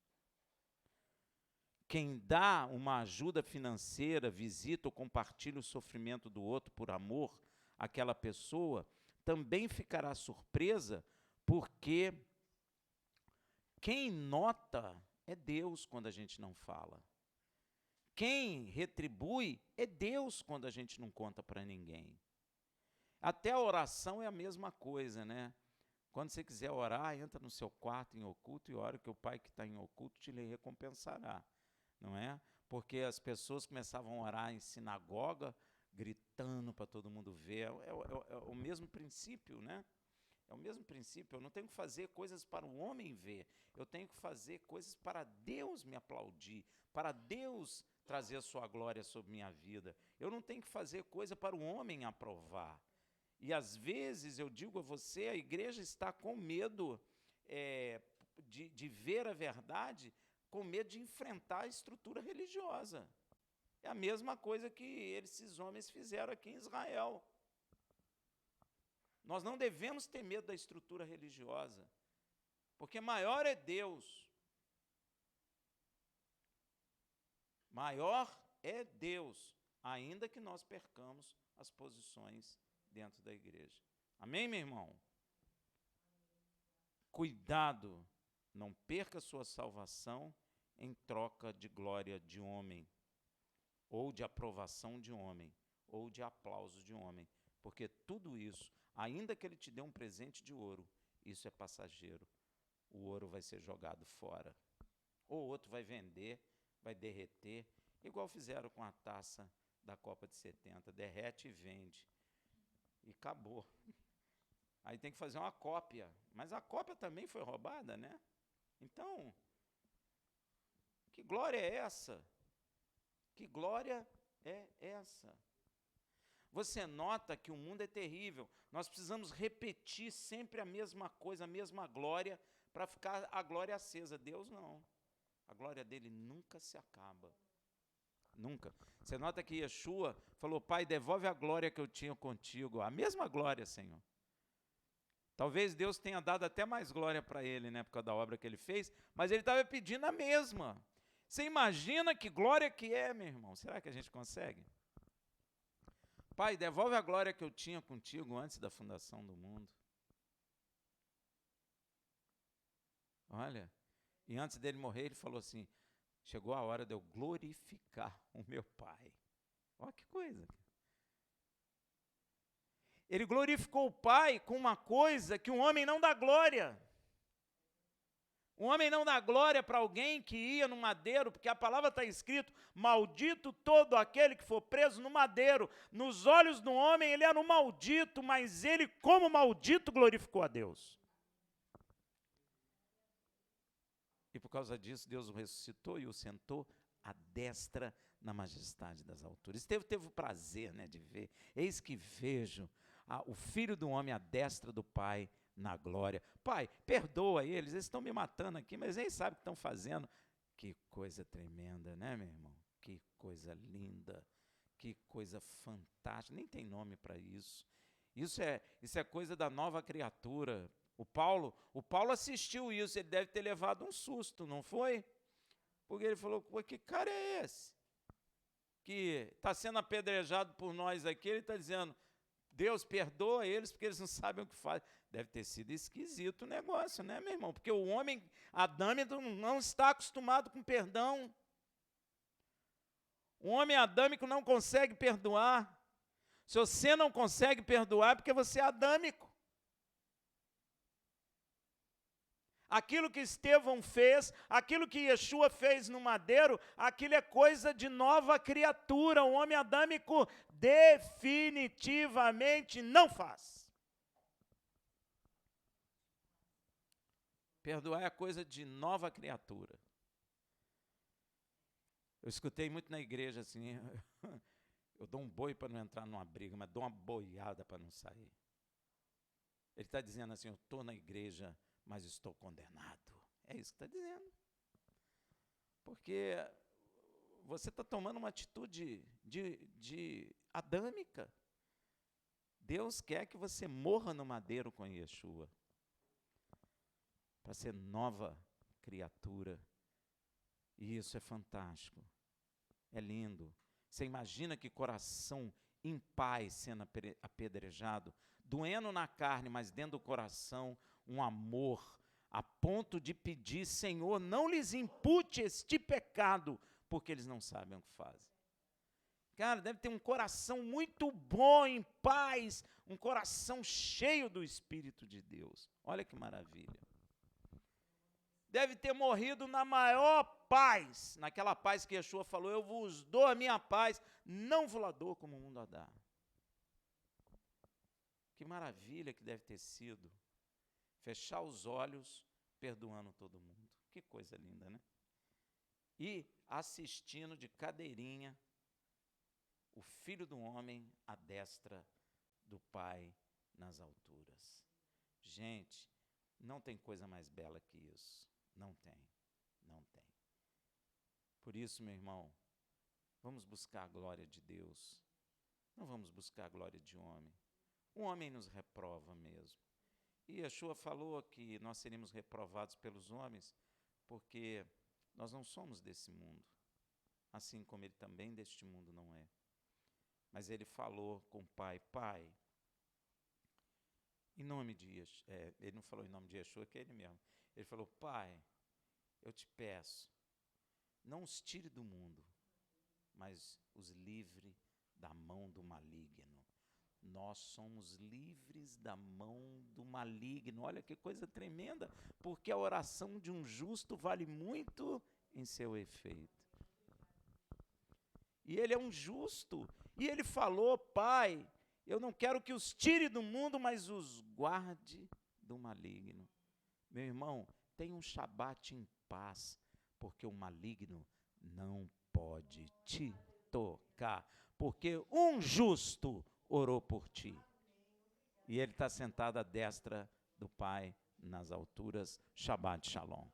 Quem dá uma ajuda financeira, visita ou compartilha o sofrimento do outro por amor àquela pessoa, também ficará surpresa, porque Quem nota é Deus quando a gente não fala. Quem retribui é Deus quando a gente não conta para ninguém. Até a oração é a mesma coisa, né? Quando você quiser orar, entra no seu quarto em oculto e ora, que o Pai que está em oculto te lhe recompensará, não é? Porque as pessoas começavam a orar em sinagoga, gritando para todo mundo ver. É o mesmo princípio, né? É o mesmo princípio. Eu não tenho que fazer coisas para o homem ver. Eu tenho que fazer coisas para Deus me aplaudir, para Deus trazer a sua glória sobre minha vida. Eu não tenho que fazer coisa para o homem aprovar. E às vezes, eu digo a você, a igreja está com medo de ver a verdade, com medo de enfrentar a estrutura religiosa. É a mesma coisa que esses homens fizeram aqui em Israel. Nós não devemos ter medo da estrutura religiosa, porque maior é Deus. Maior é Deus, ainda que nós percamos as posições dentro da igreja. Amém, meu irmão? Cuidado, não perca sua salvação em troca de glória de homem, ou de aprovação de homem, ou de aplauso de homem, porque tudo isso, ainda que ele te dê um presente de ouro, isso é passageiro. O ouro vai ser jogado fora, ou outro vai vender, vai derreter, igual fizeram com a taça da Copa de 70, derrete e vende. E acabou. Aí tem que fazer uma cópia. Mas a cópia também foi roubada, né? Então, que glória é essa? Que glória é essa? Você nota que o mundo é terrível. Nós precisamos repetir sempre a mesma coisa, a mesma glória, para ficar a glória acesa. Deus não. A glória dele nunca se acaba. Nunca. Você nota que Yeshua falou: Pai, devolve a glória que eu tinha contigo. A mesma glória, Senhor. Talvez Deus tenha dado até mais glória para ele, né, por causa da obra que ele fez, mas ele estava pedindo a mesma. Você imagina que glória que é, meu irmão? Será que a gente consegue? Pai, devolve a glória que eu tinha contigo antes da fundação do mundo. Olha, e antes dele morrer, ele falou assim: chegou a hora de eu glorificar o meu Pai. Olha que coisa. Ele glorificou o Pai com uma coisa que um homem não dá glória. Um homem não dá glória para alguém que ia no madeiro, porque a palavra está escrito: maldito todo aquele que for preso no madeiro. Nos olhos do homem ele era um maldito, mas ele, como maldito, glorificou a Deus. E por causa disso, Deus o ressuscitou e o sentou à destra na majestade das alturas. Teve o prazer, né, de ver. Eis que vejo o Filho do Homem à destra do Pai na glória. Pai, perdoa eles estão me matando aqui, mas eles sabem o que estão fazendo. Que coisa tremenda, né, meu irmão? Que coisa linda, que coisa fantástica. Nem tem nome para isso. Isso é coisa da nova criatura. O Paulo assistiu isso, ele deve ter levado um susto, não foi? Porque ele falou: que cara é esse? Que está sendo apedrejado por nós aqui, ele está dizendo: Deus perdoa eles porque eles não sabem o que fazem. Deve ter sido esquisito o negócio, né, meu irmão? Porque o homem adâmico não está acostumado com perdão. O homem adâmico não consegue perdoar. Se você não consegue perdoar, é porque você é adâmico. Aquilo que Estevão fez, aquilo que Yeshua fez no madeiro, aquilo é coisa de nova criatura. O homem adâmico definitivamente não faz. Perdoar é coisa de nova criatura. Eu escutei muito na igreja assim: eu dou um boi para não entrar numa briga, mas dou uma boiada para não sair. Ele está dizendo assim: eu estou na igreja, mas estou condenado. É isso que está dizendo. Porque você está tomando uma atitude de adâmica. Deus quer que você morra no madeiro com Yeshua, para ser nova criatura. E isso é fantástico. É lindo. Você imagina que coração em paz sendo apedrejado, doendo na carne, mas dentro do coração um amor, a ponto de pedir: Senhor, não lhes impute este pecado, porque eles não sabem o que fazem. Cara, deve ter um coração muito bom, em paz, um coração cheio do Espírito de Deus. Olha que maravilha. Deve ter morrido na maior paz, naquela paz que Yeshua falou: eu vos dou a minha paz, não vos la dou como o mundo a dá. Que maravilha que deve ter sido fechar os olhos, perdoando todo mundo. Que coisa linda, né? E assistindo de cadeirinha o Filho do Homem à destra do Pai nas alturas. Gente, não tem coisa mais bela que isso. Não tem, não tem. Por isso, meu irmão, vamos buscar a glória de Deus. Não vamos buscar a glória de homem. O homem nos reprova mesmo. E Yeshua falou que nós seríamos reprovados pelos homens porque nós não somos desse mundo, assim como ele também deste mundo não é. Mas ele falou com o Pai: Pai, em nome de Yeshua, ele não falou em nome de Yeshua, que é ele mesmo. Ele falou: Pai, eu te peço, não os tire do mundo, mas os livre da mão do maligno. Nós somos livres da mão do maligno. Olha que coisa tremenda, porque a oração de um justo vale muito em seu efeito. E ele é um justo, e ele falou: Pai, eu não quero que os tire do mundo, mas os guarde do maligno. Meu irmão, tenha um Shabat em paz, porque o maligno não pode te tocar, porque um justo orou por ti. E ele está sentado à destra do Pai nas alturas. Shabbat Shalom.